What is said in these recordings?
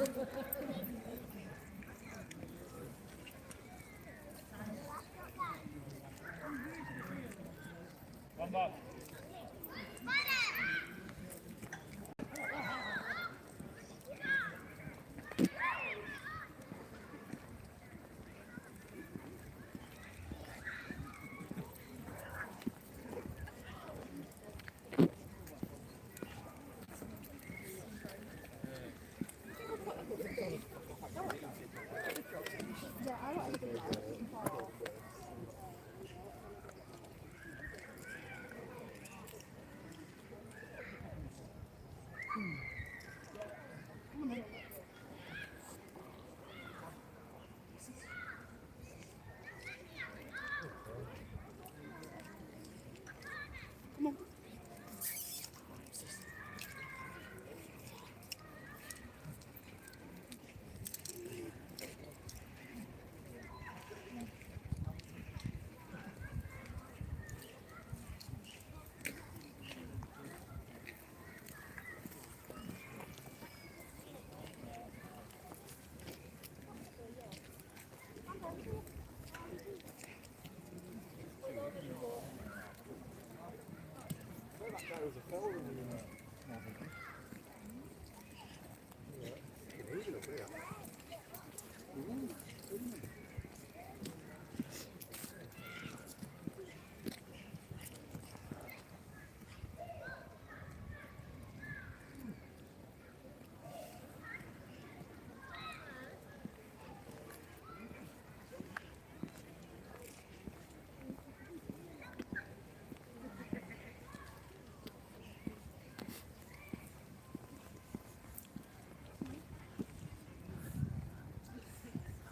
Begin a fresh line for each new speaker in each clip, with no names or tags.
Come back.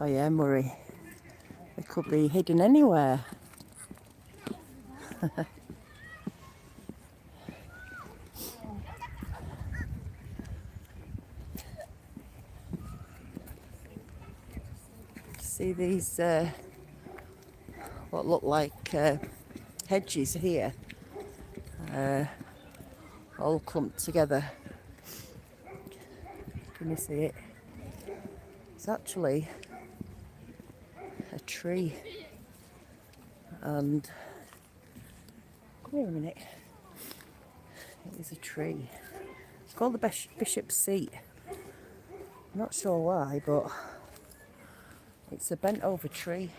Oh yeah, Murray. It could be hidden anywhere. See these what look like hedges here, all clumped together. Can you see it? It's actually a tree, and come here a minute. It is a tree. It's called the Bishop's Seat. I'm not sure why, but it's a bent over tree.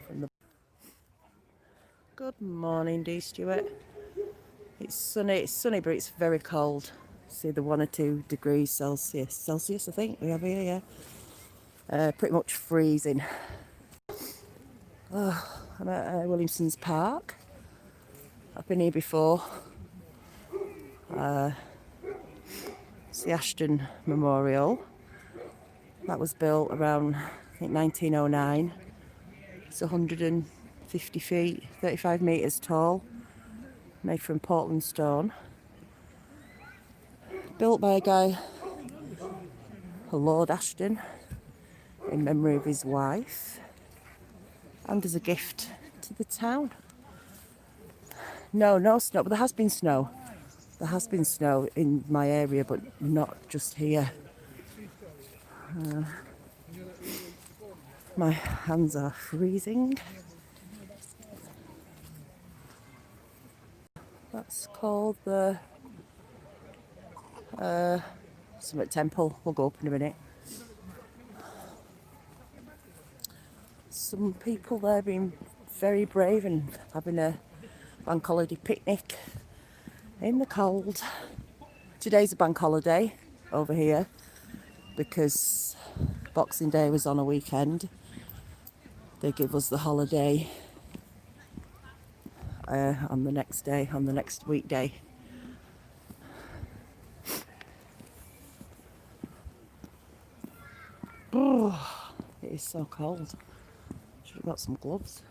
From the Good morning, D. Stewart. It's sunny, but it's very cold. See the 1 or 2 degrees Celsius, I think we have here, yeah. Pretty much freezing. Oh, I'm at Williamson's Park. I've been here before. It's the Ashton Memorial. That was built around, I think, 1909. It's 150 feet, 35 metres tall, made from Portland stone. Built by a guy, Lord Ashton, in memory of his wife, and as a gift to the town. No snow, but there has been snow. There has been snow in my area, but not just here. My hands are freezing. That's called the Summit Temple. We'll go up in a minute. Some people there being very brave and having a bank holiday picnic in the cold. Today's a bank holiday over here because Boxing Day was on a weekend. They give us the holiday on the next day, on the next weekday. Oh, it is so cold. Should have got some gloves.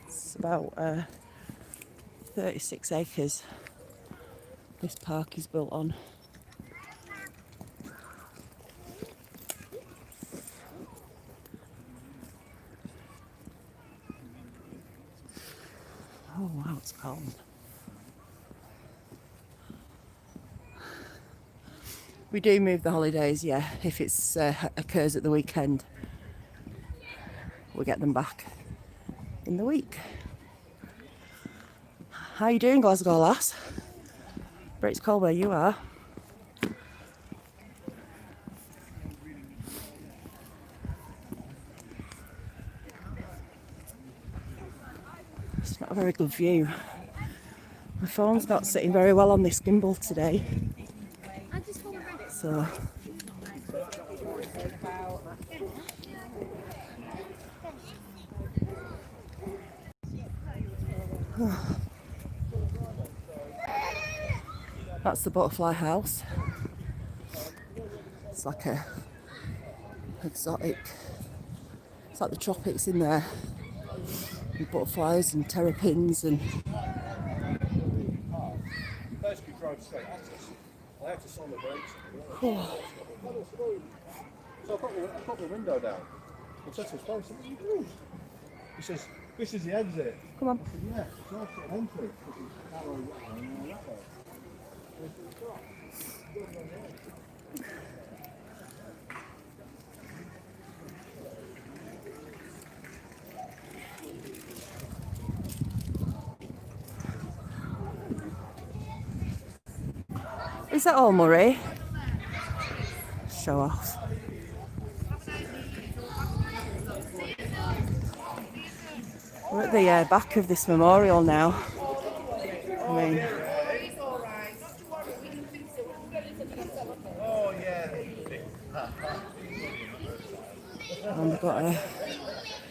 It's about 36 acres this park is built on. on. We do move the holidays, yeah, if it's occurs at the weekend. We get them back in the week. How you doing, Glasgow lass? But it's cold where you are. It's not a very good view. My phone's not sitting very well on this gimbal today. So that's the butterfly house. It's like a exotic, it's like the tropics in there. With butterflies and terrapins and
Basically drove straight at us. I had to slam the brakes. So I put the window down. I said to his phone, he says, "This is the exit."
come on.
I said, "Yeah, it's an exit entry." That way, that way.
Is that all, Murray? Show off. We're at the back of this memorial now. I mean, and we've got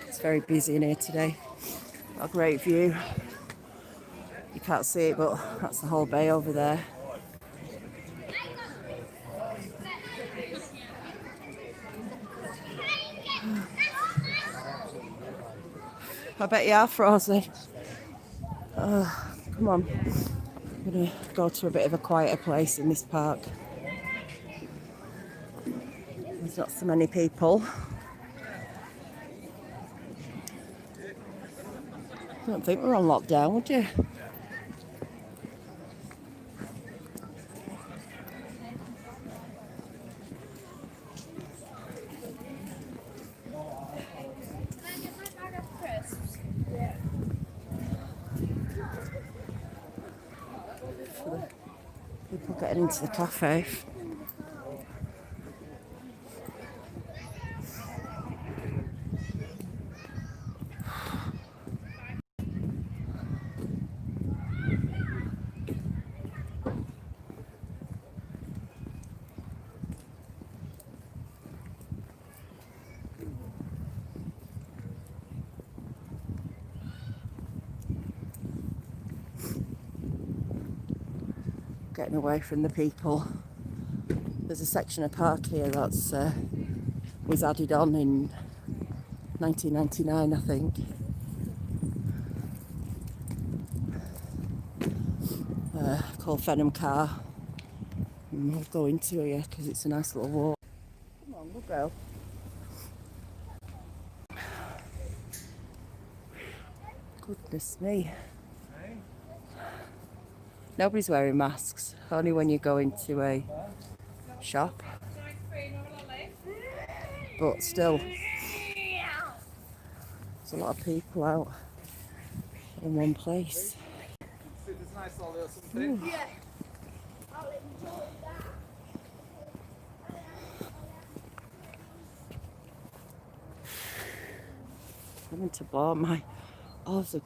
it's very busy in here today. Got a great view. You can't see it, but that's the whole bay over there. I bet you are frozen. Come on. I'm going to go to a bit of a quieter place in this park. There's not so many people. I don't think we're on lockdown, would you? People getting into the cafe. Getting away from the people. There's a section of park here that's was added on in 1999, I think. Called Fenham Car. And we'll go into here because it's a nice little walk. Come on, good girl. Goodness me. Nobody's wearing masks, only when you go into a shop. But still, there's a lot of people out in one place. I'm going to blow my... Oh, there's a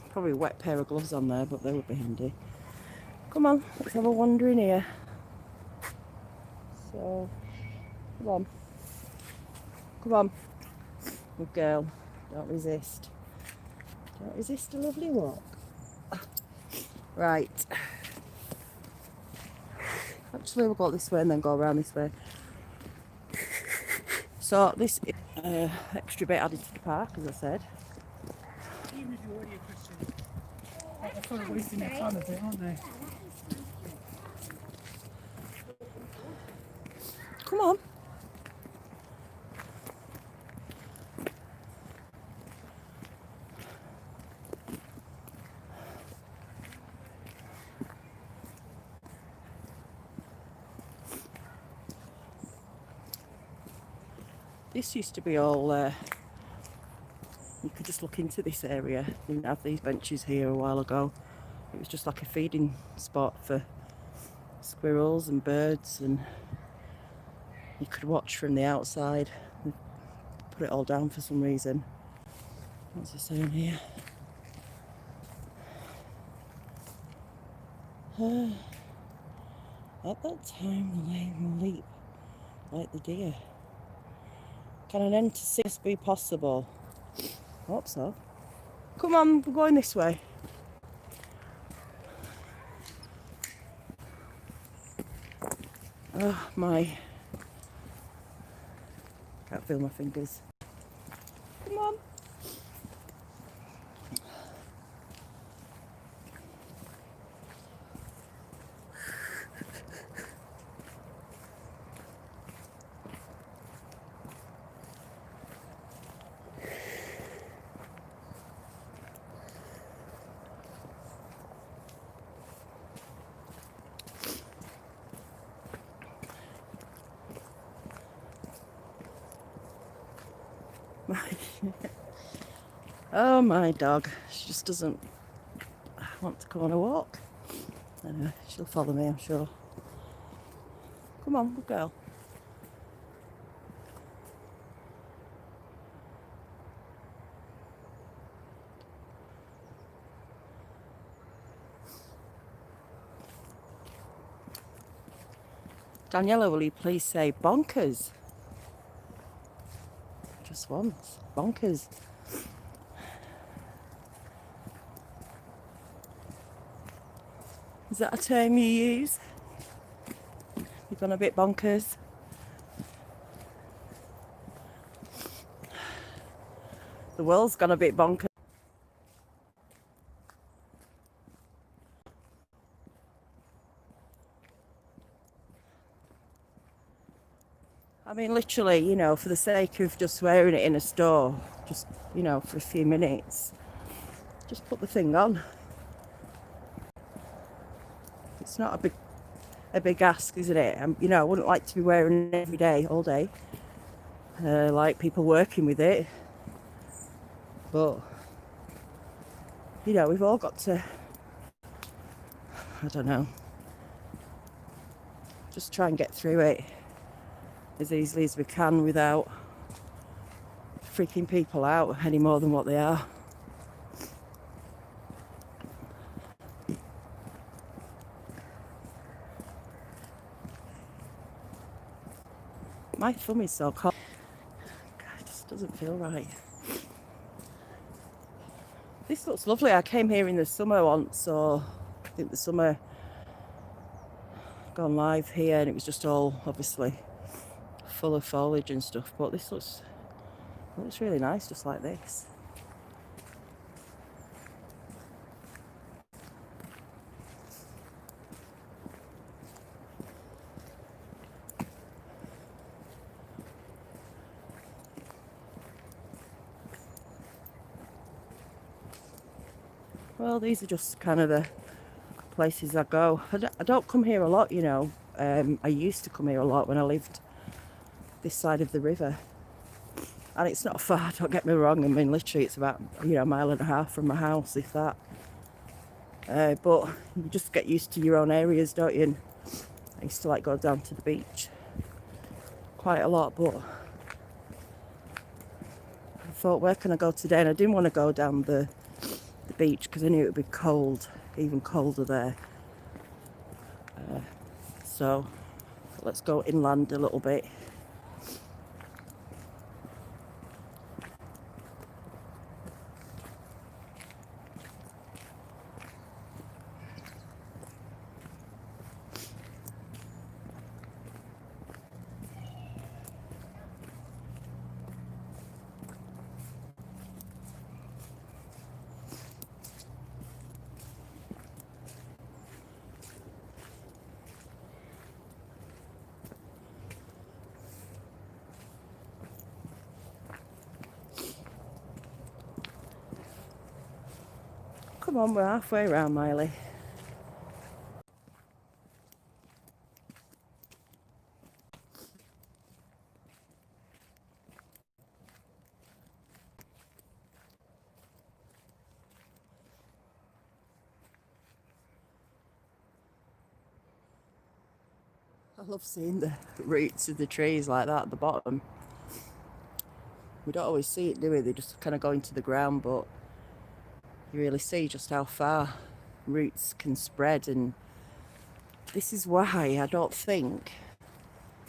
probably a wet pair of gloves on there, but they would be handy. Come on, let's have a wander in here. So, come on. Come on. Good girl. Don't resist. Don't resist a lovely walk. Right. Actually, we'll go this way and then go around this way. So, this extra bit added to the park, as I said.
They're sort of wasting their time a bit, aren't they?
Come on. This used to be all, you could just look into this area. We didn't have these benches here a while ago. It was just like a feeding spot for squirrels and birds, and you could watch from the outside. They put it all down for some reason. What's it saying here? At that time, the lamb will leap like the deer. Can an end to sickness be possible? I hope so. Come on, we're going this way. Oh my. Can't feel my fingers. Come on. Oh, my dog. She just doesn't want to go on a walk. Anyway, she'll follow me, I'm sure. Come on, good girl. Daniela, will you please say bonkers? Just once. Bonkers. Is that a term you use? You've gone a bit bonkers? The world's gone a bit bonkers. I mean, literally, you know, for the sake of just wearing it in a store, just, you know, for a few minutes, just put the thing on. It's not a big ask, isn't it? You know, I wouldn't like to be wearing it every day, all day, like people working with it. But, you know, we've all got to, I don't know, just try and get through it as easily as we can without freaking people out any more than what they are. My thumb is so cold. God, it just doesn't feel right. This looks lovely. I came here in the summer once, so I think the summer gone live here, and it was just all obviously full of foliage and stuff. But this looks really nice, just like this. Well, these are just kind of the places I go. I don't come here a lot, you know. I used to come here a lot when I lived this side of the river. And it's not far, don't get me wrong. I mean, literally it's about, you know, a mile and a half from my house, if that. But you just get used to your own areas, don't you? And I used to like go down to the beach quite a lot, but I thought, where can I go today? And I didn't want to go down the beach because I knew it would be cold, even colder there. So let's go inland a little bit. Come on, we're halfway around, Miley. I love seeing the roots of the trees like that at the bottom. We don't always see it, do we? They just kind of go into the ground, but you really see just how far roots can spread. And this is why I don't think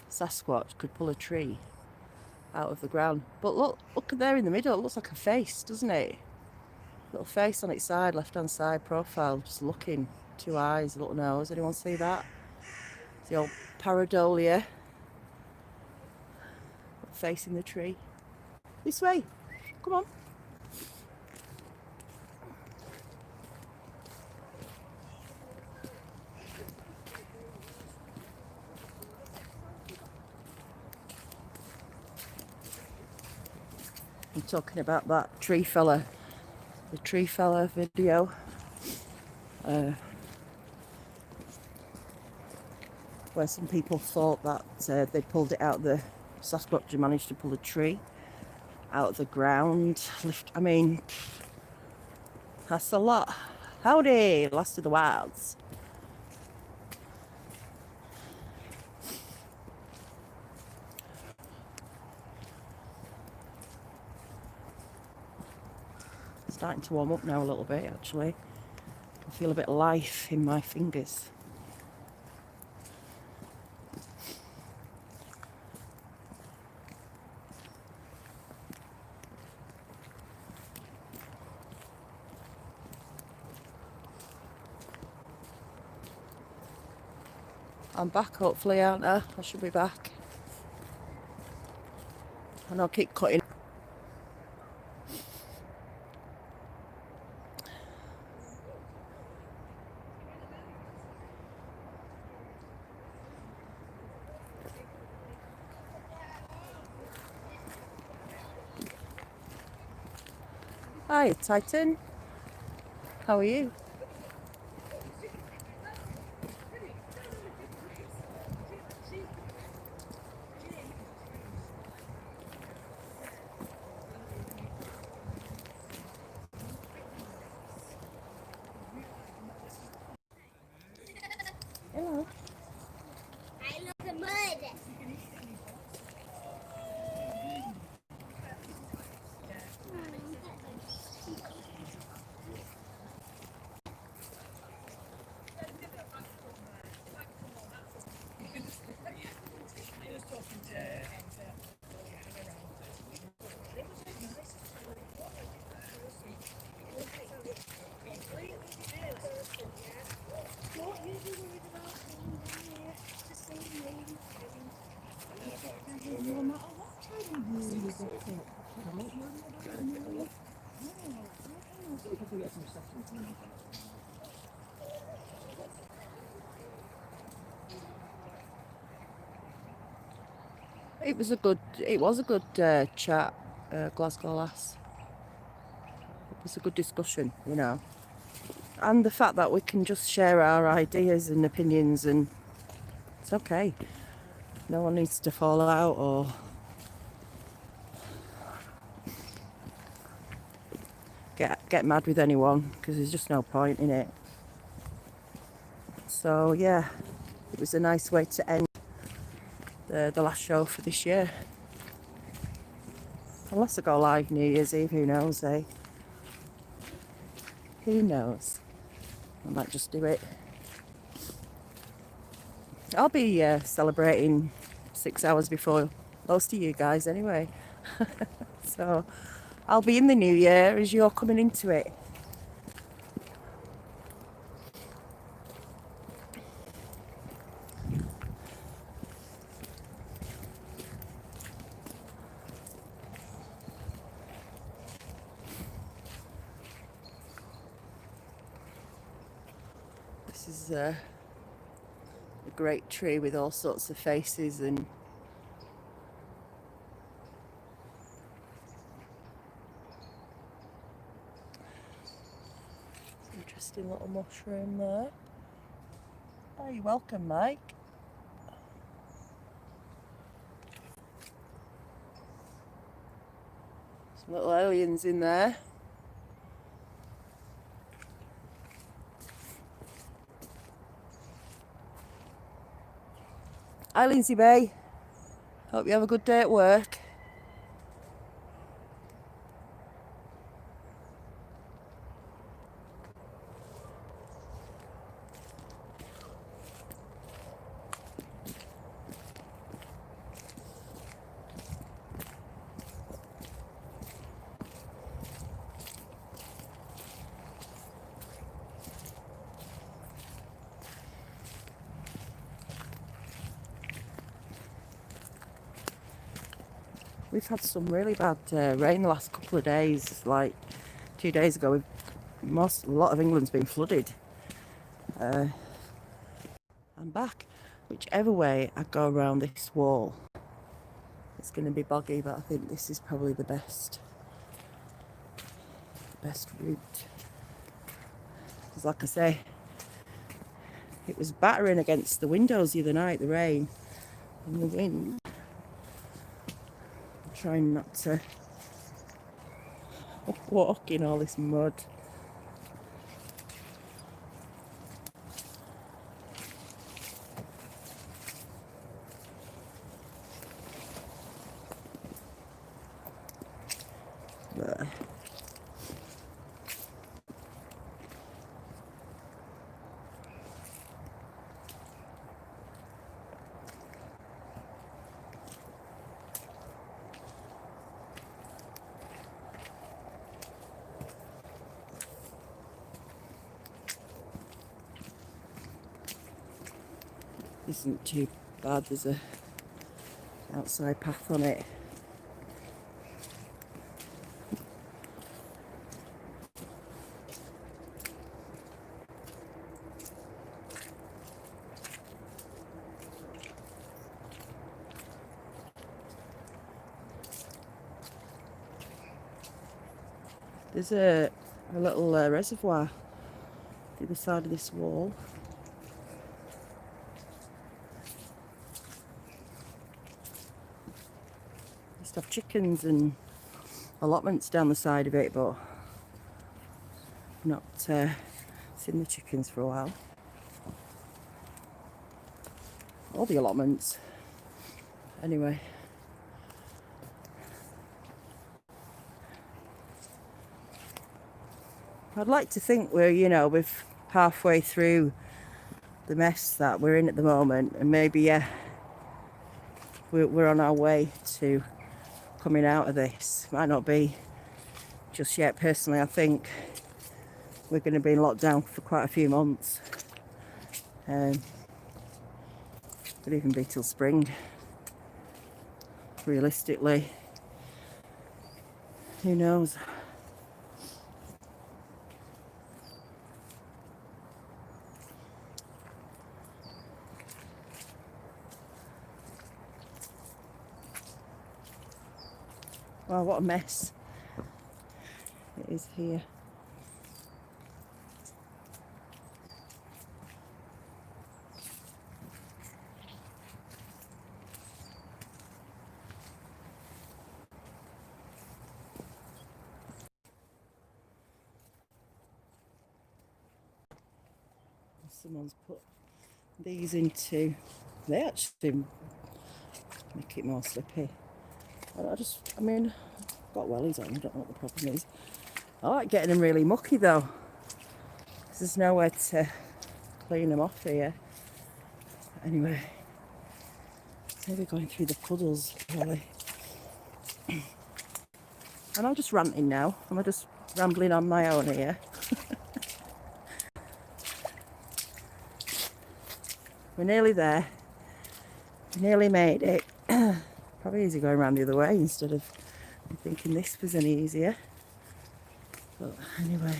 Sasquatch could pull a tree out of the ground. But look there in the middle, it looks like a face, doesn't it? Little face on its side, left hand side profile, just looking. 2 eyes, a little nose. Anyone see that? It's the old pareidolia facing the tree. This way, come on. I'm talking about that tree fella, the tree fella video. Where some people thought that they pulled it out, the Sasquatch managed to pull a tree out of the ground. I mean, that's a lot. Howdy, last of the wilds. Starting to warm up now a little bit, actually. I feel a bit of life in my fingers. I'm back, hopefully, aren't I? I should be back. And I'll keep cutting. Hi, Titan. How are you? Hello.
I love the mud. It was a good chat, Glasgow lass. It was a good discussion, you know. And the fact that we can just share our ideas and opinions, and it's okay. No one needs to fall out or get mad with anyone, because there's just no point in it. So yeah, it was a nice way to end the last show for this year. Unless I go live New Year's Eve, who knows, eh? Who knows? I might just do it. I'll be celebrating 6 hours before most of you guys anyway. So I'll be in the new year as you're coming into it. This is a great tree with all sorts of faces and interesting little mushroom there. Oh, you're welcome, Mike. Some little aliens in there.
Hi, Lindsay Bay. Hope you have a good day at work. We've had some really bad rain the last couple of days. Like 2 days ago, a lot of England's been flooded. I'm back. Whichever way I go around this wall, it's going to be boggy, but I think this is probably the best route. Because like I say, it was battering against the windows the other night, the rain and the wind. I'm trying not to walk in all this mud. But isn't too bad. There's a outside path on it. There's a little reservoir the other side of this wall. Used to have chickens and allotments down the side of it, but not seen the chickens for a while. All the allotments. Anyway. I'd like to think we're halfway through the mess that we're in at the moment, and maybe we're on our way to coming out of this. Might not be just yet. Personally, I think we're going to be in lockdown for quite a few months. Could even be till spring. Realistically, who knows? Wow, what a mess it is here. Someone's put these into, they actually make it more slippy. I mean, I've got wellies on, I don't know what the problem is. I like getting them really mucky though, because there's nowhere to clean them off here. Anyway, maybe going through the puddles really. Am I just ranting now? Am I just rambling on my own here? We're nearly there. We nearly made it. Probably easy going around the other way instead of thinking this was any easier. But anyway.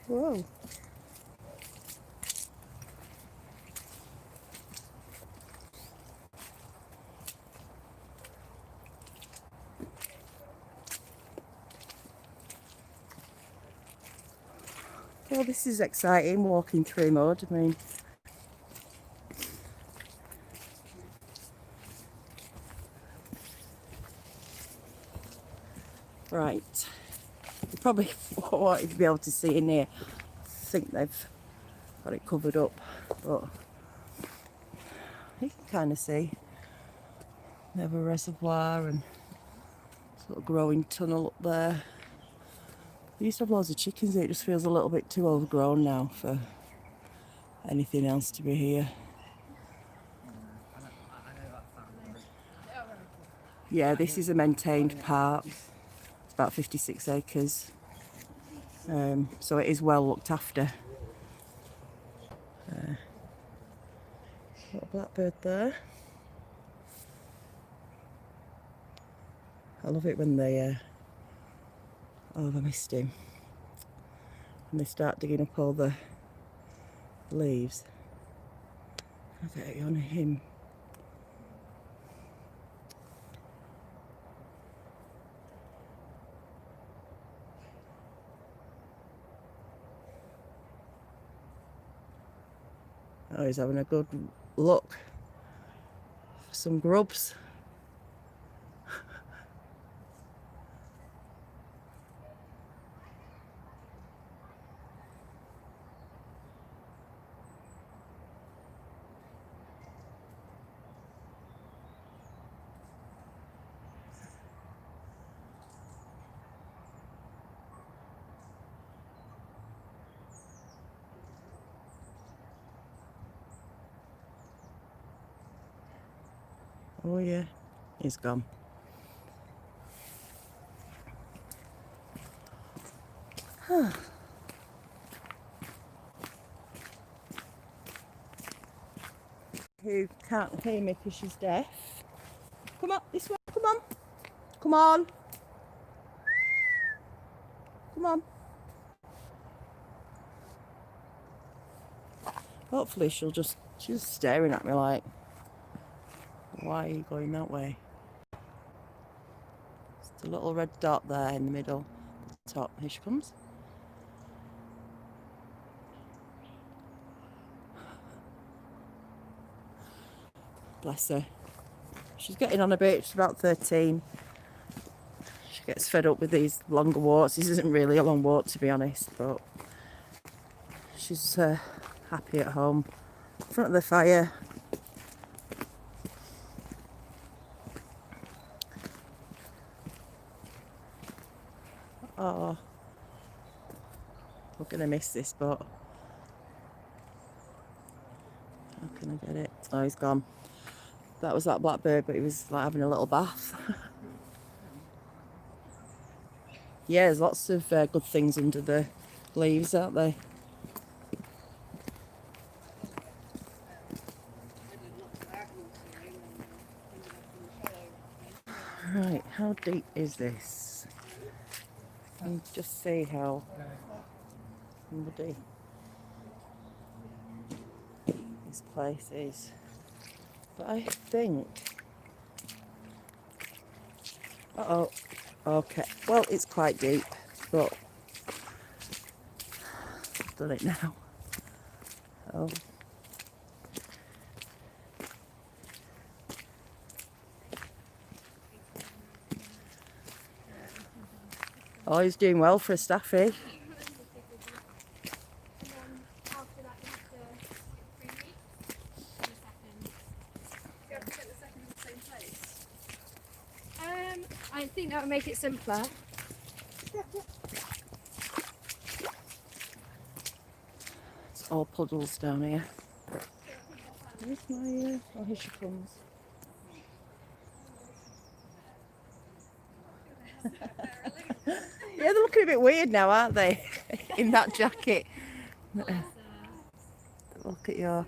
Whoa. Well, this is exciting, walking through mud. I mean, right. You probably wanted to be able to see in here. I think they've got it covered up, but you can kind of see they have a reservoir and sort of growing tunnel up there. We used to have loads of chickens here. It just feels a little bit too overgrown now for anything else to be here. Yeah, this is a maintained park. It's about 56 acres. So it is well looked after. Got a blackbird there. I love it when they oh, I missed him. When they start digging up all the leaves. I'll get you on him. Oh, he's having a good look for some grubs. Oh yeah, he's gone. Who can't hear me because she's deaf. Come on, this way, come on. Come on. Come on. Hopefully she's staring at me like, why are you going that way? Just a little red dot there in the middle, top. Here she comes. Bless her. She's getting on a bit. She's about 13. She gets fed up with these longer walks. This isn't really a long walk, to be honest, but she's happy at home. In front of the fire. Oh, we're gonna miss this, but how can I get it? Oh, he's gone. That was that blackbird, but he was like having a little bath. Yeah, there's lots of good things under the leaves, aren't there? Right, how deep is this? And just see how muddy this place is. But I think... Uh-oh. Okay. Well, it's quite deep, but I've done it now. Oh. Oh, he's doing well for a staffy.
I think that would make it simpler.
It's all puddles down here. Where's my... oh, here she comes. Yeah, they're looking a bit weird now, aren't they? In that jacket. Look at your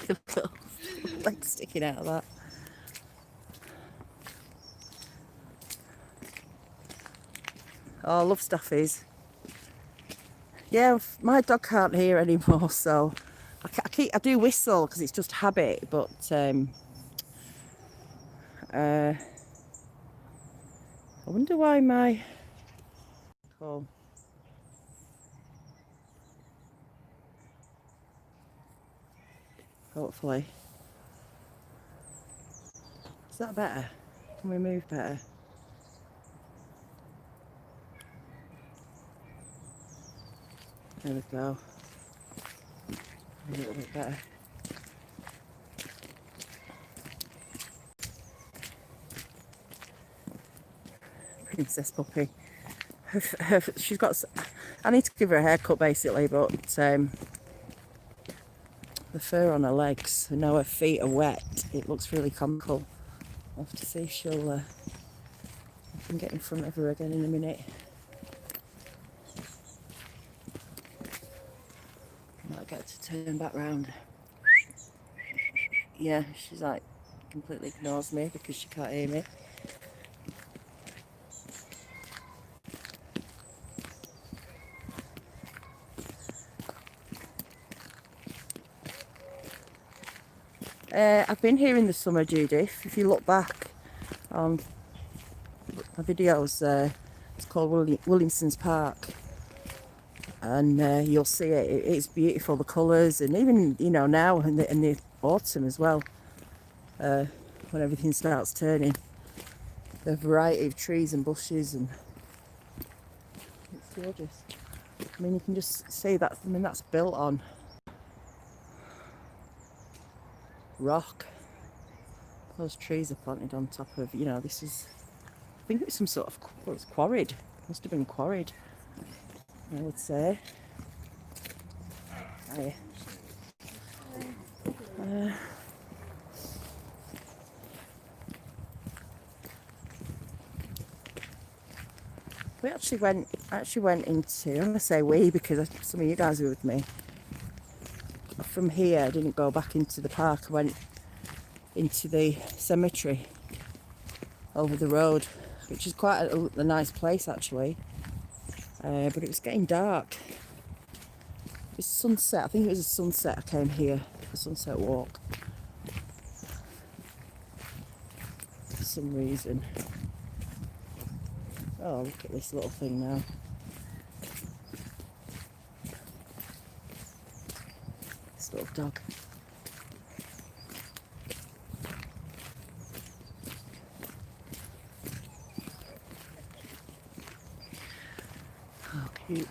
little legs sticking out of that. Oh, I love staffies. Yeah, my dog can't hear anymore, so I do whistle because it's just habit, but I wonder why my... Oh. Hopefully. Is that better? Can we move better? There we go. A little bit better. Princess puppy. She's got. I need to give her a haircut basically, but the fur on her legs and now her feet are wet. It looks really comical. I'll have to see if she'll. I can get in front of her again in a minute. Might get her to turn back round. Yeah, she's like completely ignores me because she can't hear me. I've been here in the summer, Judith. If you look back on my videos, it's called Williamson's Park, and you'll see it. It's beautiful, the colours, and even now in the autumn as well, when everything starts turning, the variety of trees and bushes, and it's gorgeous. I mean, you can just see that. I mean, that's built on rock. Those trees are planted on top of, this is, I think it's some sort of, well, it's quarried. Must have been quarried, I would say. We actually went into, I'm going to say we because some of you guys were with me. From here, I didn't go back into the park. I went into the cemetery over the road, which is quite a nice place actually. But it was getting dark. It was sunset. I think it was a sunset. I came here for a sunset walk for some reason. Oh, look at this little thing now. This little dog. Oh, cute.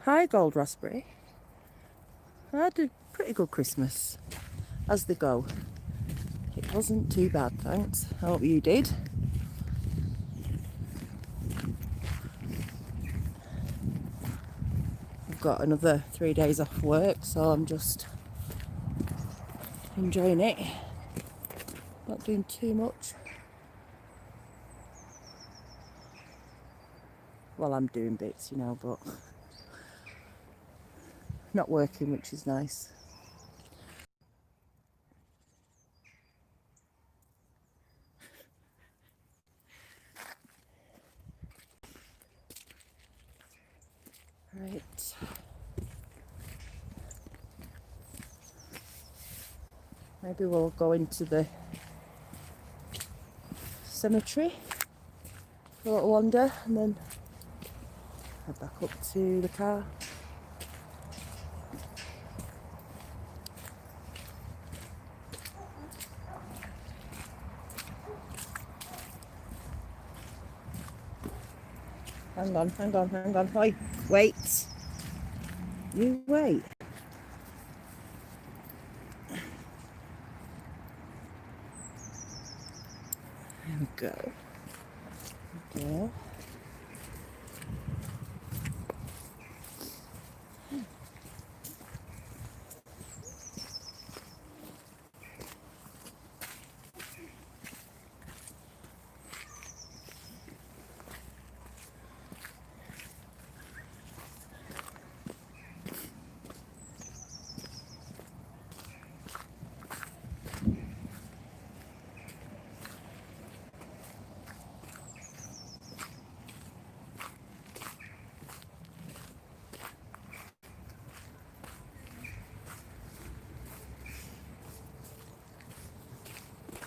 Hi, Gold Raspberry. I had a pretty good Christmas, as they go. It wasn't too bad, thanks. I hope you did. I've got another 3 days off work, so I'm just enjoying it. Not doing too much. Well, I'm doing bits, but not working, which is nice. Right. Maybe we'll go into the cemetery for a little wander and then head back up to the car. Hang on. Oi, wait. You wait. There we go. Okay.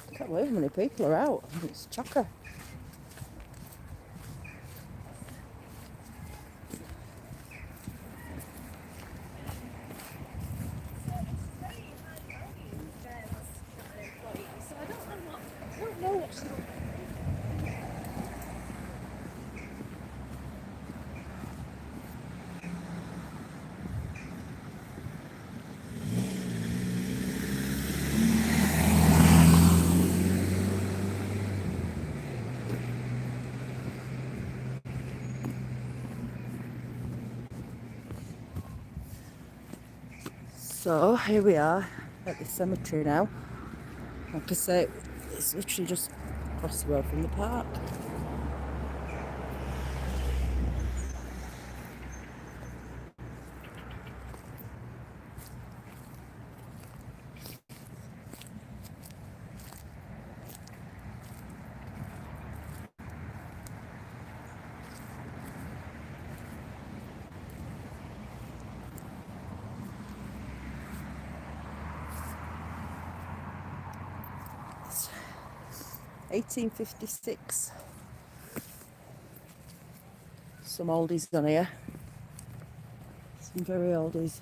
I can't believe how many people are out. It's chocker. So here we are at the cemetery now. Like I say, it's literally just across the road from the park. It's 1856. Some oldies on here. Some very oldies.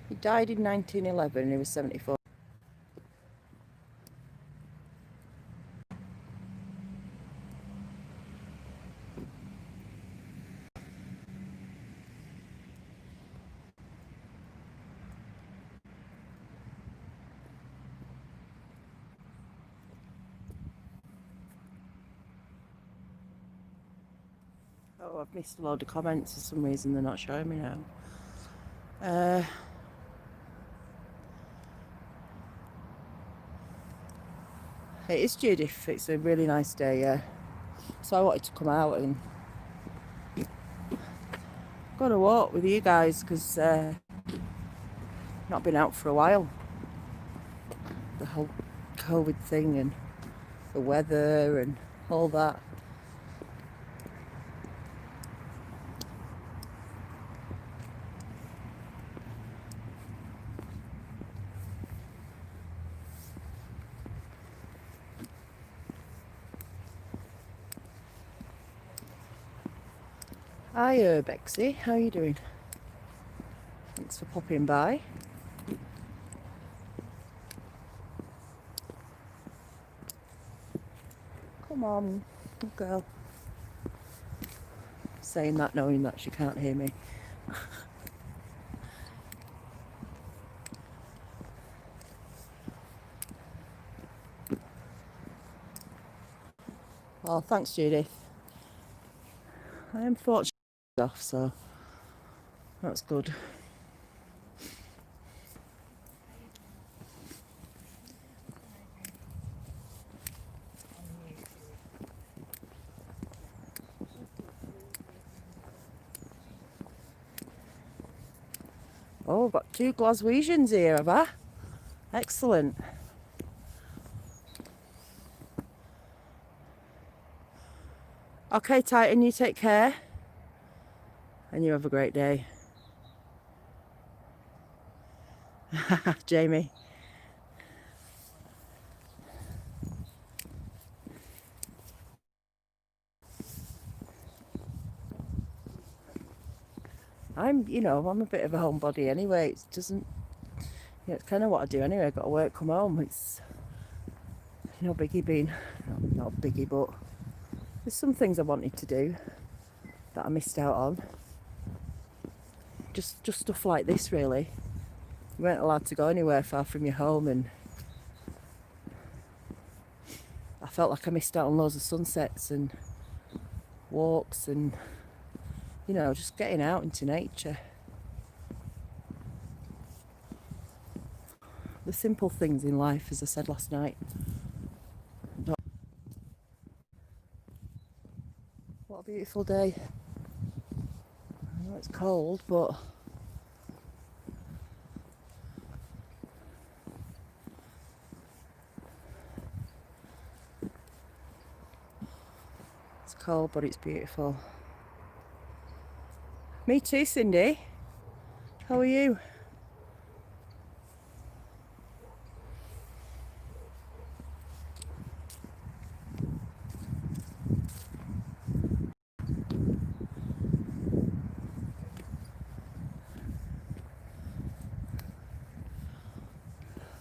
He died in 1911 and he was 74. Oh, I've missed a load of comments for some reason, they're not showing me now. It is Judith, it's a really nice day, yeah. So I wanted to come out and go on a walk with you guys because not been out for a while. The whole COVID thing and the weather and all that. Hi Bexy, how are you doing? Thanks for popping by. Come on, good girl. Saying that knowing that she can't hear me. Oh, thanks Judith. I am fortunate off, so that's good. Oh, I've got 2 Glaswegians here, have I? Excellent. Okay, Titan, you take care. And you have a great day. Jamie. I'm a bit of a homebody anyway. It doesn't, it's kind of what I do anyway. I've got to work, come home. It's no biggie being, not a biggie, but there's some things I wanted to do that I missed out on. Just stuff like this, really. You weren't allowed to go anywhere far from your home, and I felt like I missed out on loads of sunsets and walks and, just getting out into nature. The simple things in life, as I said last night. What a beautiful day. I know it's cold, but it's cold, but it's beautiful. Me too, Cindy. How are you?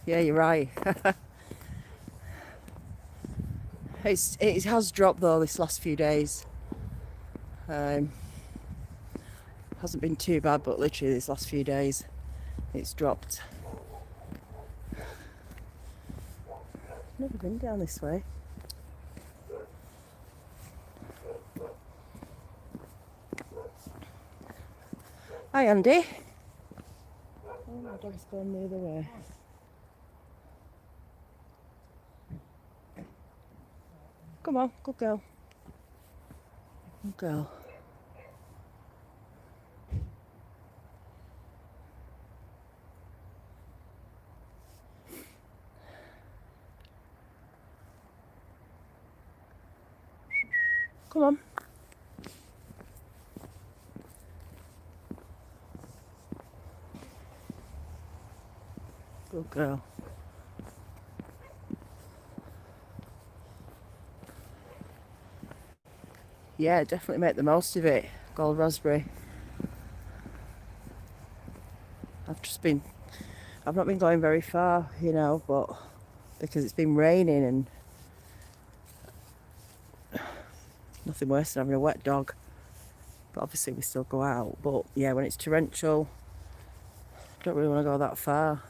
Yeah, you're right. It has dropped though this last few days. Hasn't been too bad, but literally these last few days it's dropped. Never been down this way. Hi Andy. Oh, my dog's gone the other way. Come on, good girl. Good girl. Come on. Good girl. Yeah, definitely make the most of it. Gold raspberry. I've not been going very far, you know, but because it's been raining and nothing worse than having a wet dog. But obviously we still go out. But yeah, when it's torrential, I don't really want to go that far.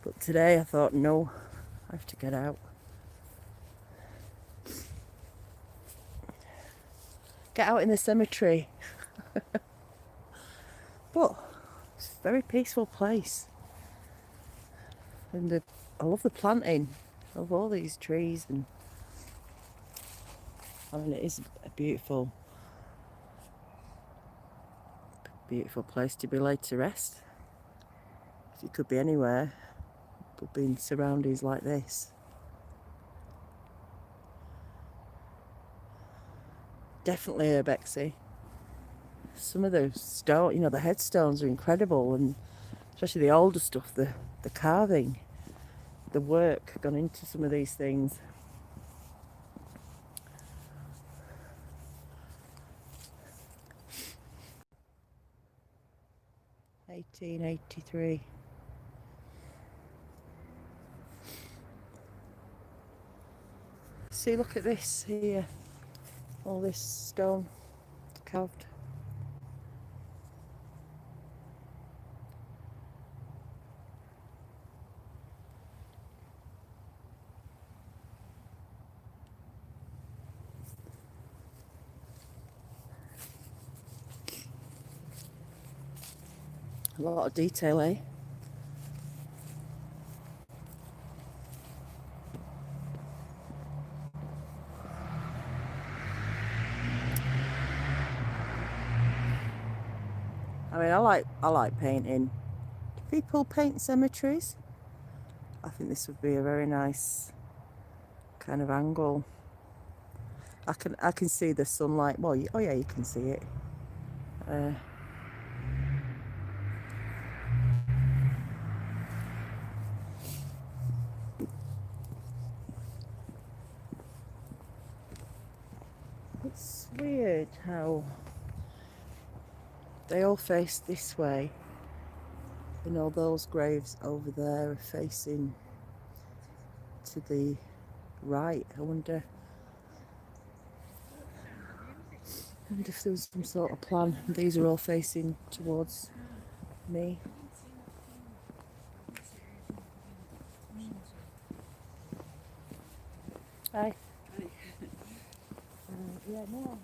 But today I thought, no, I have to get out. Get out in the cemetery. But it's a very peaceful place. And I love the planting of all these trees. And I mean, it is a beautiful place to be laid to rest. You could be anywhere, but being surroundings like this. Definitely Urbexy. Some of those the headstones are incredible, and especially the older stuff, the carving, the work gone into some of these things. (1883). See, look at this here. All this stone carved. A lot of detail, eh? I mean, I like painting. Do people paint cemeteries? I think this would be a very nice kind of angle. I can see the sunlight. Well, oh yeah, you can see it. It's weird how they all face this way, and all those graves over there are facing to the right. I wonder if there was some sort of plan. These are all facing towards me. Hi. Yeah, no.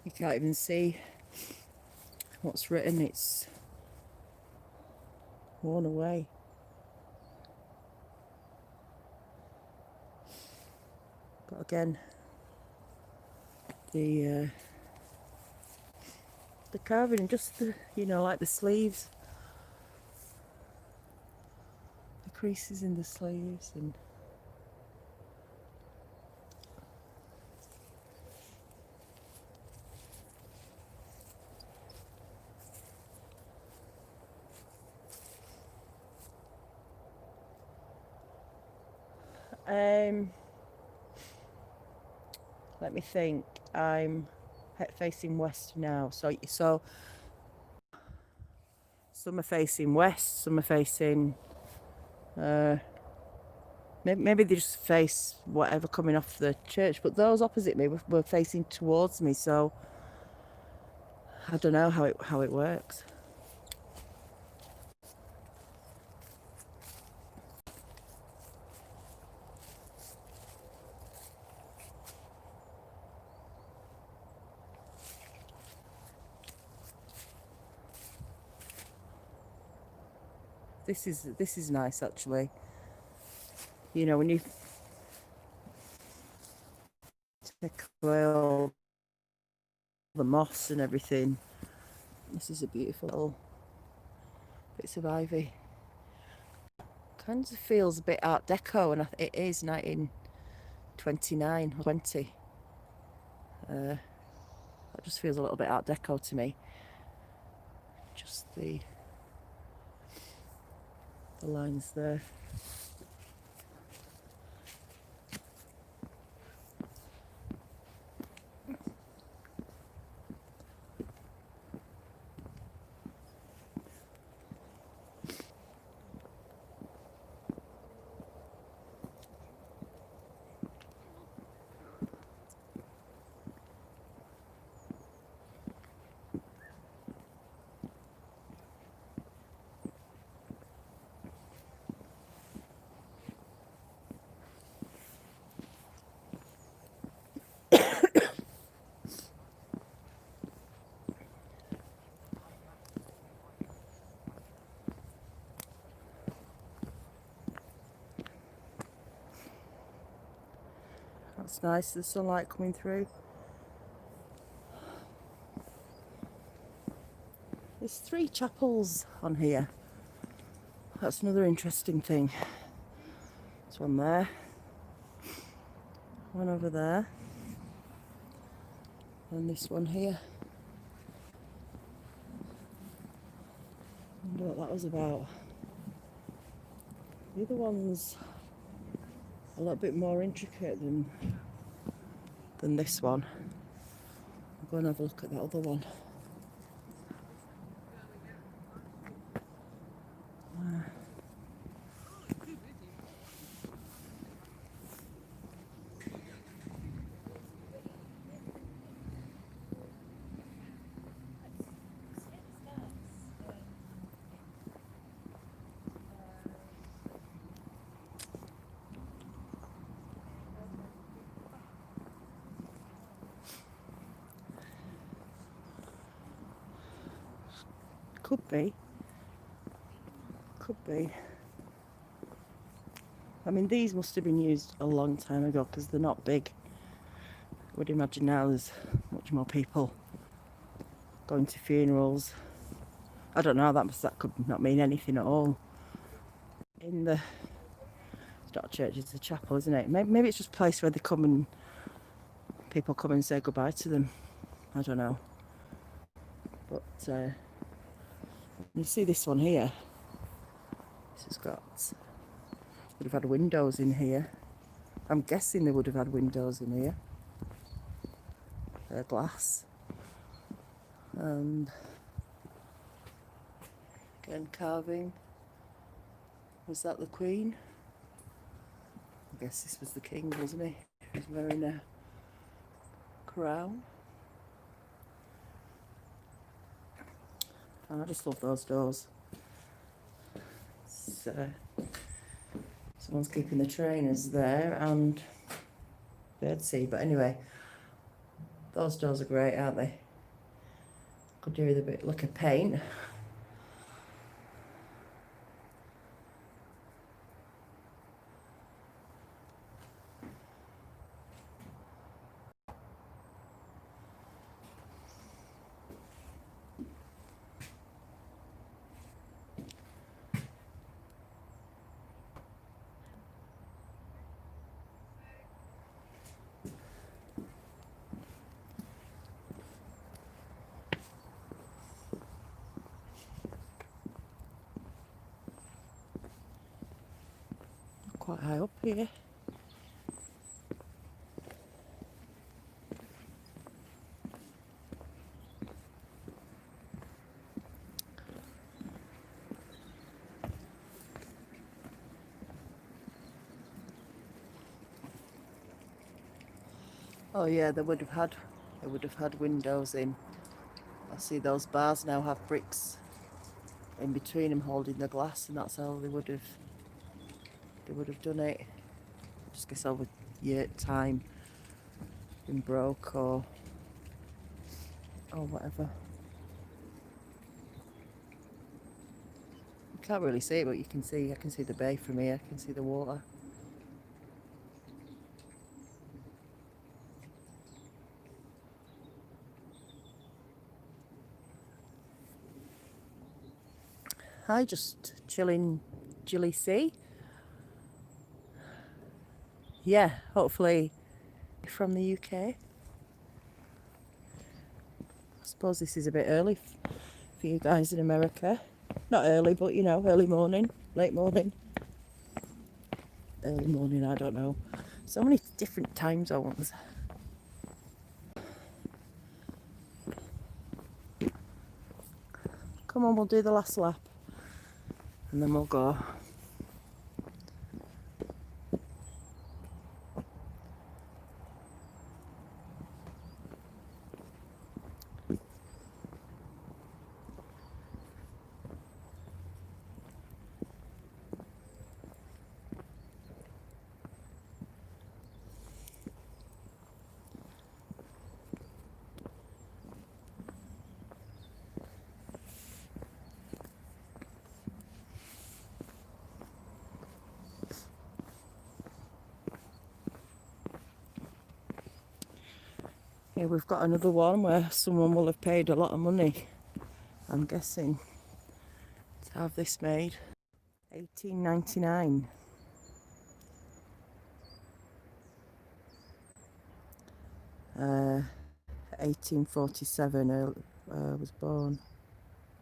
You can't even see what's written, it's worn away. But again, the the carving and just the, you know, like the sleeves, the creases in the sleeves, and let me think. I'm facing west now, so some are facing west, some are facing maybe they just face whatever coming off the church, but those opposite me were facing towards me, so I don't know how it works. This is nice, actually. You know, when you take away all the moss and everything, this is a beautiful little bits of ivy. Kind of feels a bit Art Deco, and it is 1929 or 20. That just feels a little bit Art Deco to me. Just the lines there. That's nice, the sunlight coming through. There's 3 chapels on here. That's another interesting thing. There's one there, one over there, and this one here. I wonder what that was about. The other one's a little bit more intricate than this one. I'll go and have a look at that other one. Could be. I mean, these must have been used a long time ago because they're not big. I would imagine now there's much more people going to funerals. I don't know, that could not mean anything at all. In the, it's not a church, it's a chapel, isn't it? Maybe it's just a place where they come and people come and say goodbye to them. I don't know. But you see this one here. This has got, would have had windows in here. I'm guessing they would have had windows in here. They're glass. And again, carving. Was that the Queen? I guess this was the King, wasn't he? He was wearing a crown. Oh, I just love those doors. So, someone's keeping the trainers there and ODYSSEY, but anyway, those doors are great, aren't they? Could do with a bit look of paint. quite high up here. Oh yeah, they would have had windows in. I see those bars now have bricks in between them holding the glass, and that's how they would have done it. Just guess over time been broke or whatever. You can't really see it, but I can see the bay from here. I can see the water. Hi, just chilling, Gilly Sea. Yeah, hopefully from the UK. I suppose this is a bit early for you guys in America. Not early, but you know, early morning, late morning. Early morning, I don't know. So many different time zones. Come on, we'll do the last lap and then we'll go. Yeah, we've got another one where someone will have paid a lot of money, I'm guessing, to have this made. 1899. Uh, 1847 was born,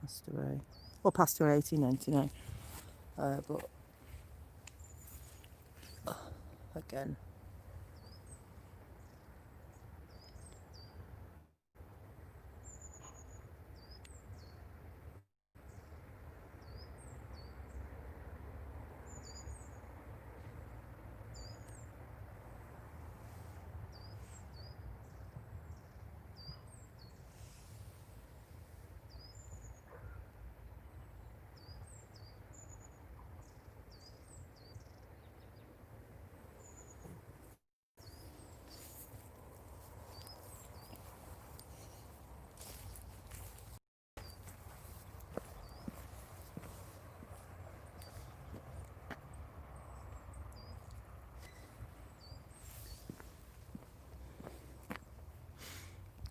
passed away. Well, passed away 1899. But again.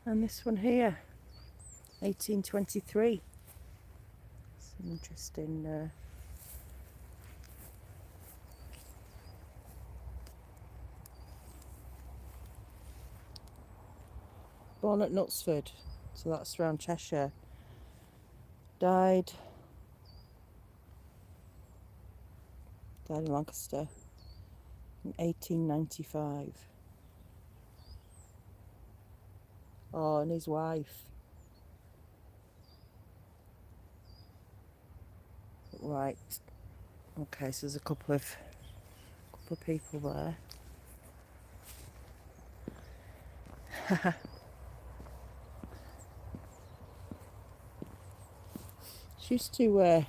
And this one here, 1823. Some interesting. Born at Knutsford, so that's around Cheshire. Died in Lancaster in 1895. Oh, and his wife. Right. Okay, so there's a couple of people there. She used to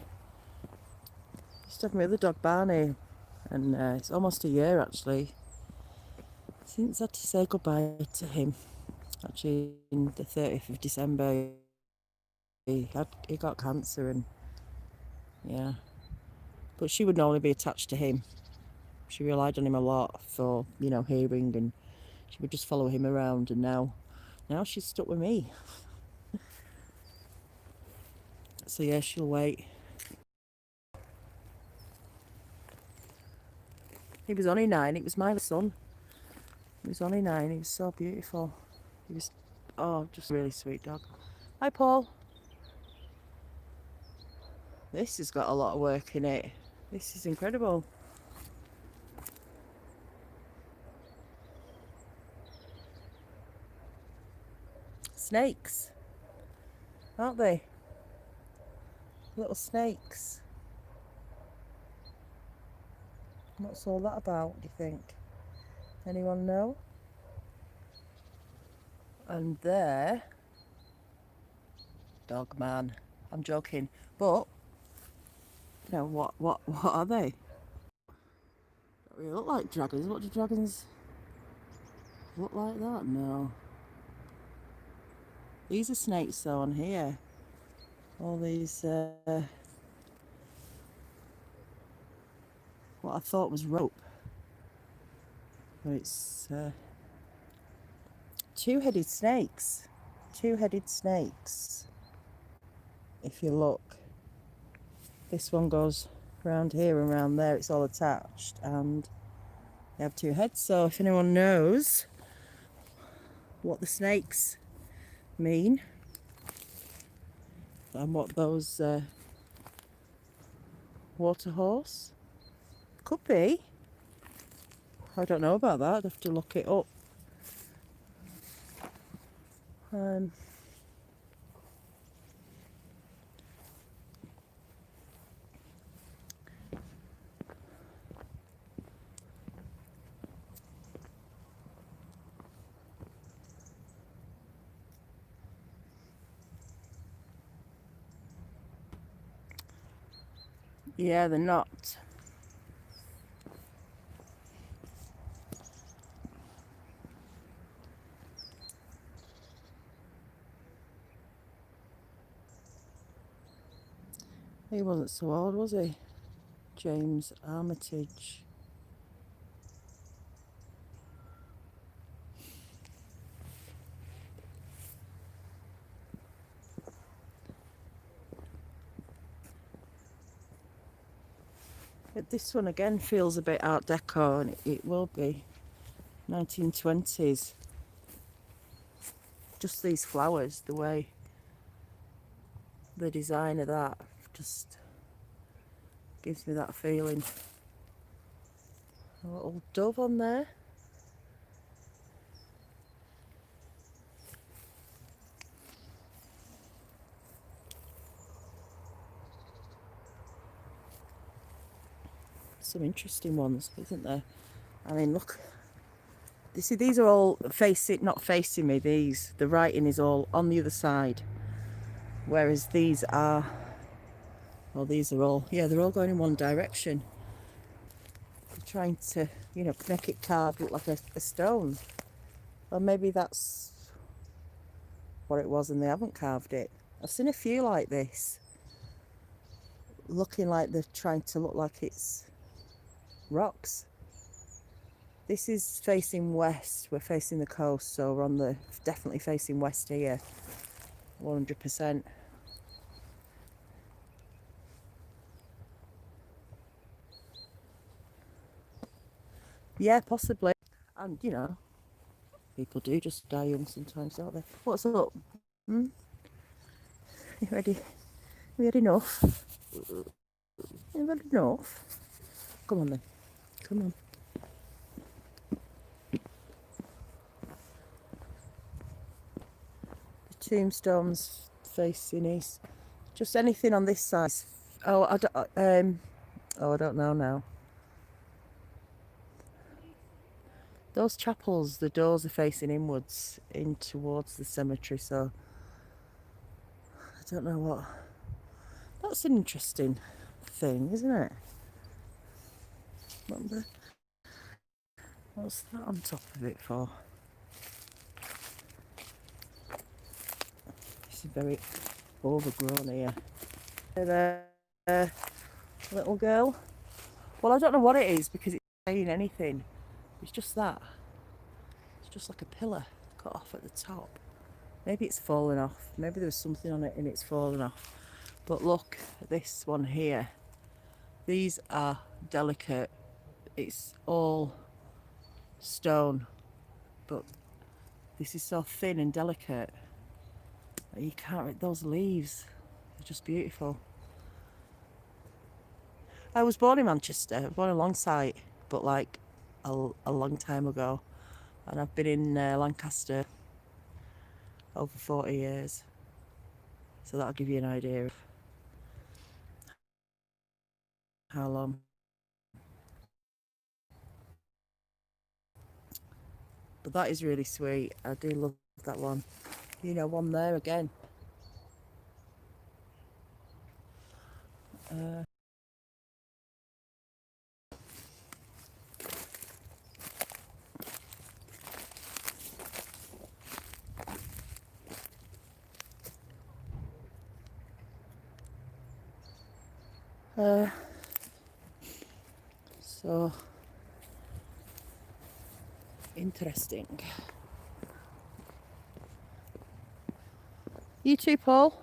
have my other dog Barney, and it's almost a year actually since I had to say goodbye to him. Actually, in the 30th of December, he got cancer, and yeah. But she would normally be attached to him. She relied on him a lot for, you know, hearing, and she would just follow him around. And now she's stuck with me. So yeah, she'll wait. He was only 9. It was my son. He was only 9. He was so beautiful. He was, just a really sweet dog. Hi, Paul. This has got a lot of work in it. This is incredible. snakes, aren't they? Little snakes. What's all that about, do you think? Anyone know? And there, dog man. I'm joking, but you know what are they? Don't really look like dragons. What do dragons look like that? No. These are snakes though on here. All these what I thought was rope. But it's two-headed snakes. Two-headed snakes. If you look, this one goes around here and around there. It's all attached, and they have two heads. So if anyone knows what the snakes mean and what those water horse could be, I don't know about that. I'd have to look it up. Yeah, they're not. He wasn't so old, was he? James Armitage. But this one again feels a bit Art Deco, and it will be 1920s. Just these flowers, the way the design of that just gives me that feeling. A little dove on there. Some interesting ones, isn't there? I mean, look. You see, these are all not facing me. The writing is all on the other side. Whereas these are, well, these are all, yeah, they're all going in one direction. They're trying to, you know, make it carved look like a stone. Or maybe that's what it was and they haven't carved it. I've seen a few like this, looking like they're trying to look like it's rocks. This is facing west. We're facing the coast, so we're on the definitely facing west here. 100%. Yeah, possibly. And you know, people do just die young sometimes, don't they? What's up? You ready? You had enough? You had enough? Come on then. Come on. The tombstones facing east. Just anything on this side. Oh, I don't know now. Those chapels, the doors are facing inwards, in towards the cemetery, so I don't know what. That's an interesting thing, isn't it? What's that on top of it for? This is very overgrown here. There, little girl. Well, I don't know what it is because it's saying anything. It's just that. It's just like a pillar cut off at the top. Maybe it's fallen off. Maybe there was something on it and it's fallen off. But look at this one here. These are delicate. It's all stone. But this is so thin and delicate. You can't read those leaves. They're just beautiful. I was born in Manchester. Born alongside, but like a long time ago, and I've been in Lancaster over 40 years. So that'll give you an idea of how long. But that is really sweet. I do love that one. You know, one there again. So interesting. You too, Paul.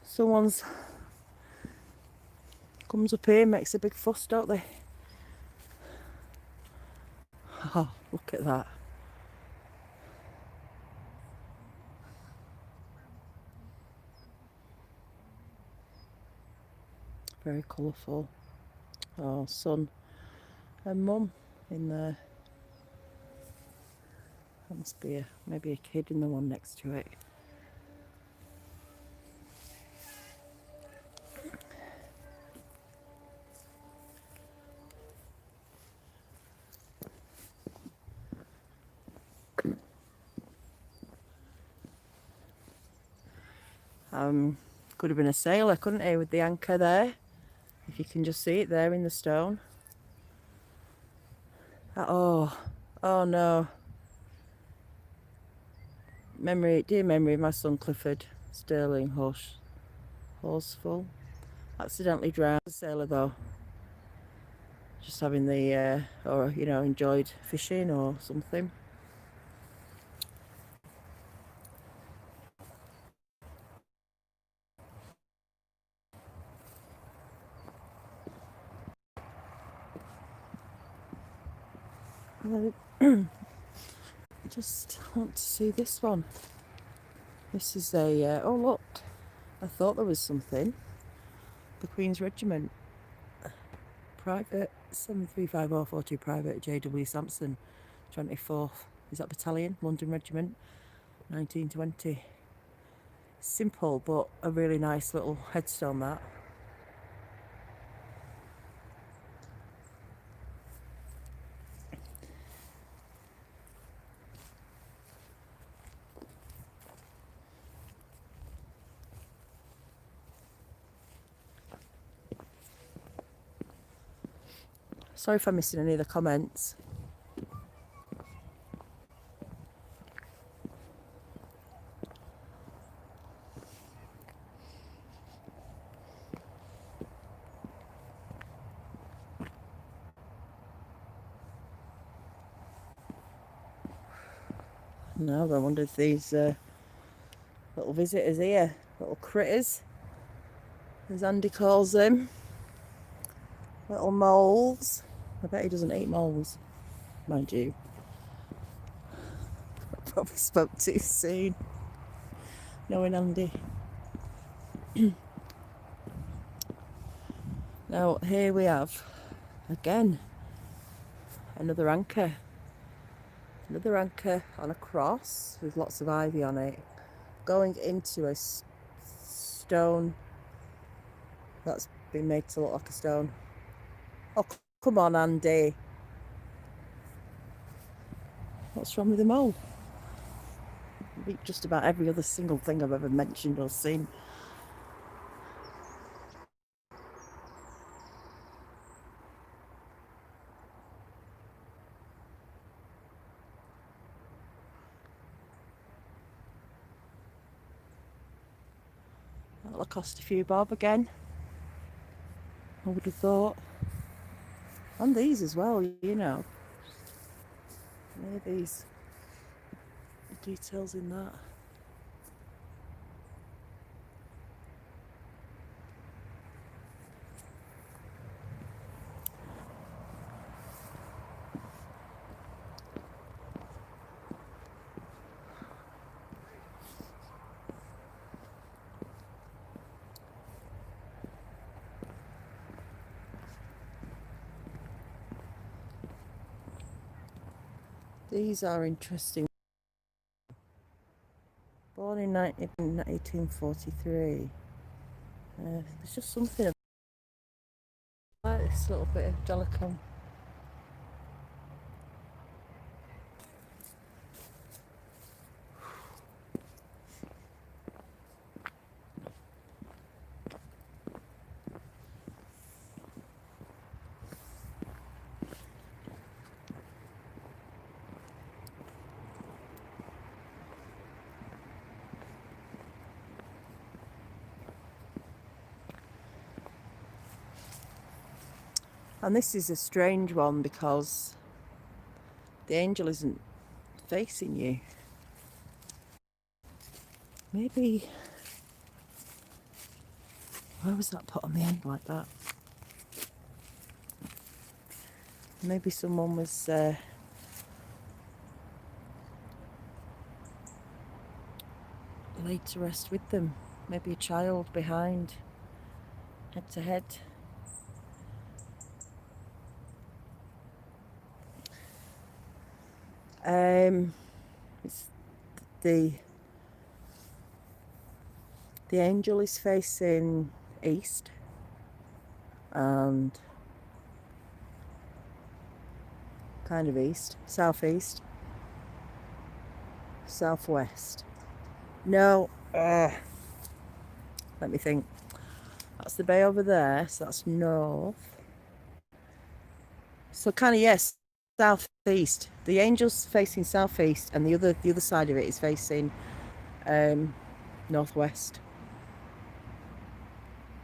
Someone's comes up here, makes a big fuss, don't they? Oh, look at that. Very colourful. Oh, son and mum in there. That must be maybe a kid in the one next to it. Could have been a sailor, couldn't he, with the anchor there? If you can just see it there in the stone. Oh no. Dear memory of my son Clifford Sterling Horseful. Accidentally drowned. A sailor though. Just having the, or you know, enjoyed fishing or something. Just want to see this one. This is a, oh look, I thought there was something. The Queen's Regiment. Private 735042 Private J.W. Sampson, 24th. Is that Battalion? London Regiment, 1920. Simple, but a really nice little headstone, that. Sorry if I'm missing any of the comments. No, I wonder if these little visitors here, little critters, as Andy calls them, little moles. I bet he doesn't eat moles, mind you. Probably spoke too soon, knowing Andy. Now here we have, again, another anchor. Another anchor on a cross with lots of ivy on it, going into a stone that's been made to look like a stone. Oh, come on, Andy. What's wrong with the mole? Beat just about every other single thing I've ever mentioned or seen. That'll cost a few bob again, I would have thought. And these as well, you know. These details in that. These are interesting. Born in 1843. There's just something about this little bit of Delicum. And this is a strange one because the angel isn't facing you. Maybe, why was that put on the end like that? Maybe someone was laid to rest with them. Maybe a child behind, head to head. It's the angel is facing east and kind of east, southeast, southwest. No, let me think. That's the bay over there, so that's north. So kind of yes, southeast. The angel's facing southeast, and the other side of it is facing northwest.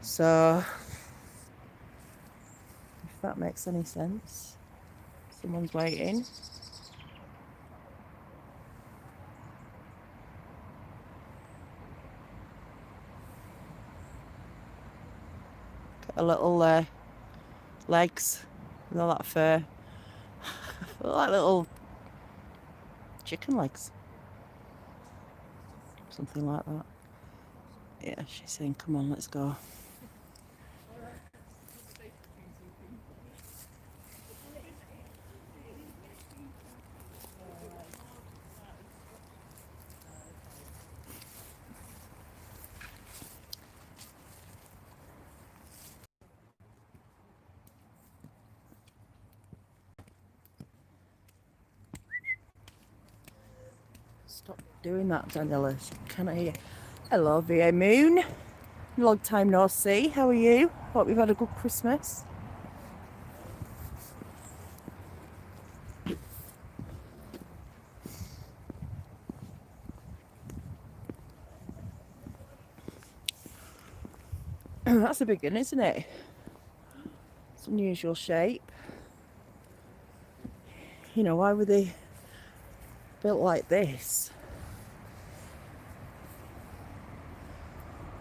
So if that makes any sense, someone's waiting. Got a little legs with all that fur. Like little chicken legs. Something like that. Yeah, she's saying, come on, let's go. Stop doing that, Daniela. She cannot hear you. Hello, VA Moon. Long time no see. How are you? Hope you've had a good Christmas. That's a big one, isn't it? It's an unusual shape. You know, why were they built like this?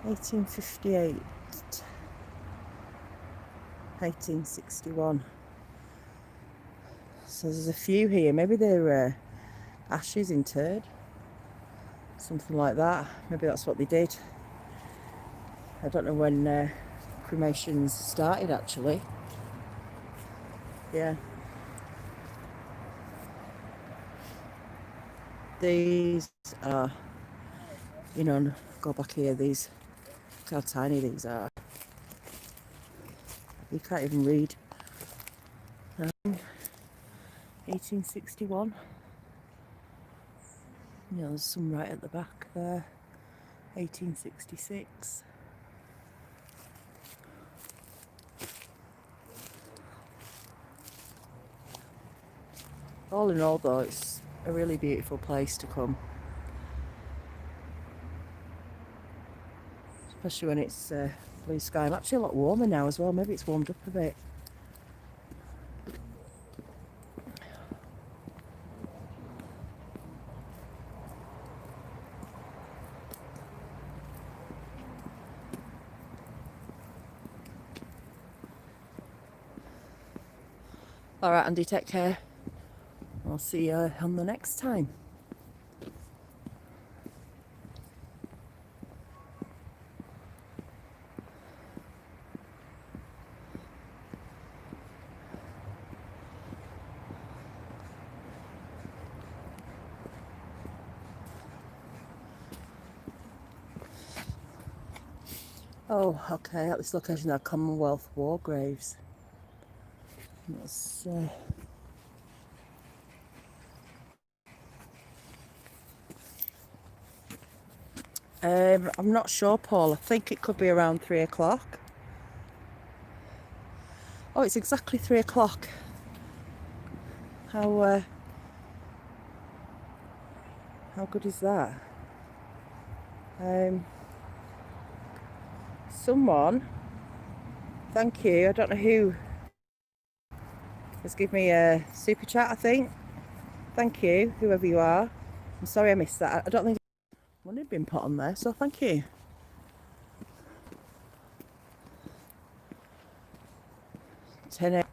1858, 1861. So there's a few here. Maybe they're ashes interred, something like that. Maybe that's what they did. I don't know when cremations started actually. Yeah. These are, you know, go back here, these, look how tiny these are. You can't even read. 1861. You know, there's some right at the back there. 1866. All in all though, it's a really beautiful place to come. Especially when it's blue sky. I'm actually a lot warmer now as well. Maybe it's warmed up a bit. Alright Andy, take care. I'll see you on the next time. Oh, okay, at this location there are Commonwealth war graves. That's, I'm not sure, Paul. I think it could be around 3 o'clock. Oh, it's exactly 3 o'clock. How good is that? Someone, thank you, I don't know who, has given me a super chat, I think. Thank you, whoever you are. I'm sorry I missed that. I don't think one had been put on there, so thank you.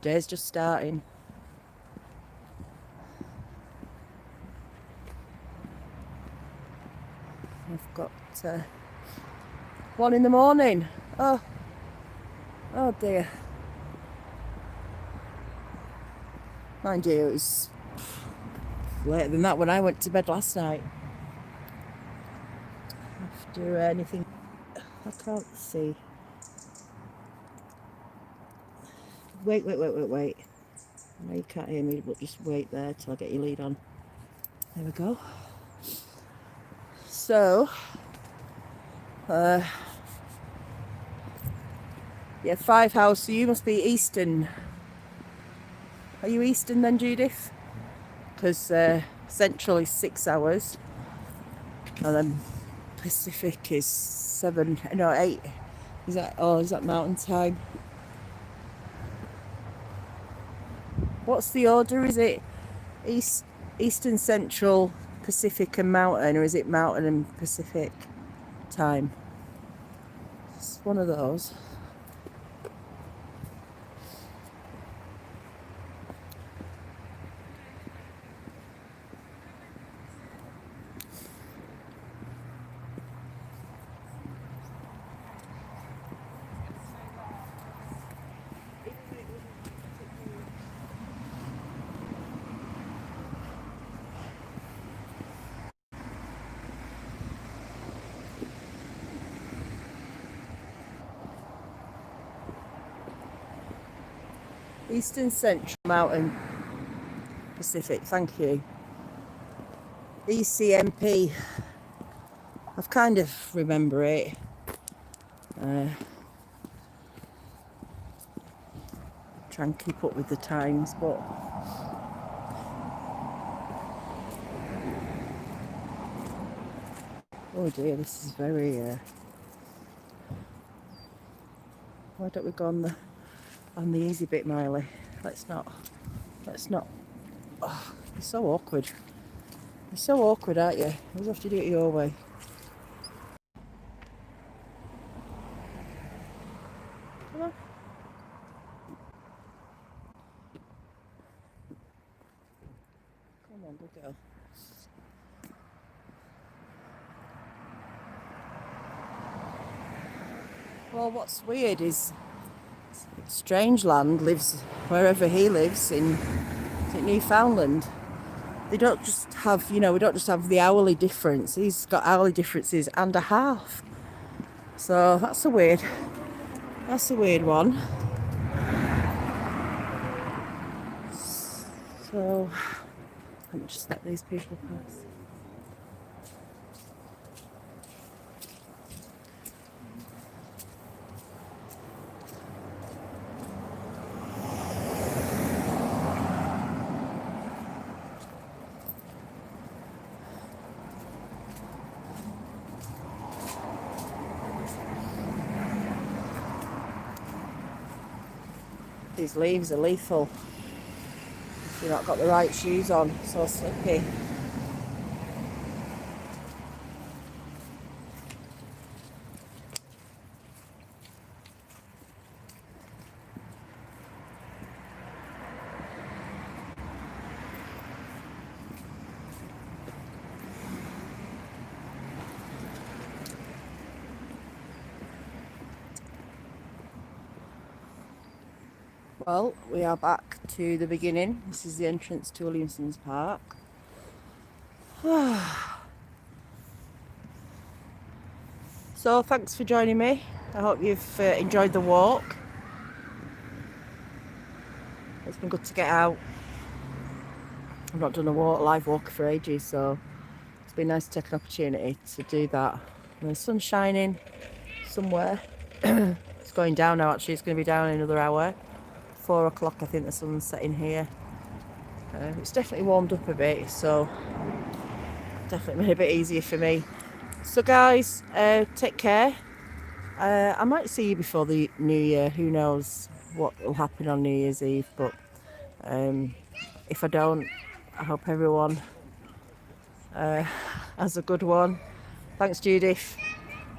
Day's just starting. I've got 1 in the morning. Oh dear. Mind you, it was later than that when I went to bed last night. After anything, I can't see. Wait. I know you can't hear me, but just wait there till I get your lead on. There we go. So, yeah, 5 hours, so you must be Eastern. Are you Eastern then, Judith? Because Central is 6 hours, and then Pacific is 8. Is that mountain time? What's the order? Is it Eastern, Central, Pacific and Mountain, or is it Mountain and Pacific time? It's one of those. Eastern, Central, Mountain, Pacific, thank you. ECMP. I kind of remember it. Try and keep up with the times, but oh dear, this is very why don't we go on the easy bit, Miley? Let's not oh, you're so awkward. You're so awkward, aren't you? You always have to do it your way. Come on. Come on, good girl. Well, what's weird is Strangeland lives wherever he lives in Newfoundland. They don't just have, we don't just have the hourly difference. He's got hourly differences and a half. So that's a weird one. So let me just let these people pass. These leaves are lethal if you've not got the right shoes on, so slippy. Well, we are back to the beginning. This is the entrance to Williamson's Park. So thanks for joining me. I hope you've enjoyed the walk. It's been good to get out. I've not done a live walk for ages, so it's been nice to take an opportunity to do that. And the sun's shining somewhere. It's going down now, actually. It's going to be down in another hour. 4 o'clock, I think the sun's setting here. It's definitely warmed up a bit, so definitely made it a bit easier for me. So guys, take care. I might see you before the New Year. Who knows what will happen on New Year's Eve, but if I don't, I hope everyone has a good one. Thanks, Judith.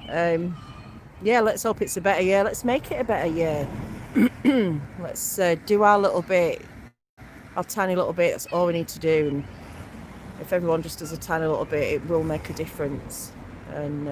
Yeah, let's hope it's a better year. Let's make it a better year. Let's do our little bit, our tiny little bit. That's all we need to do. And if everyone just does a tiny little bit, it will make a difference. And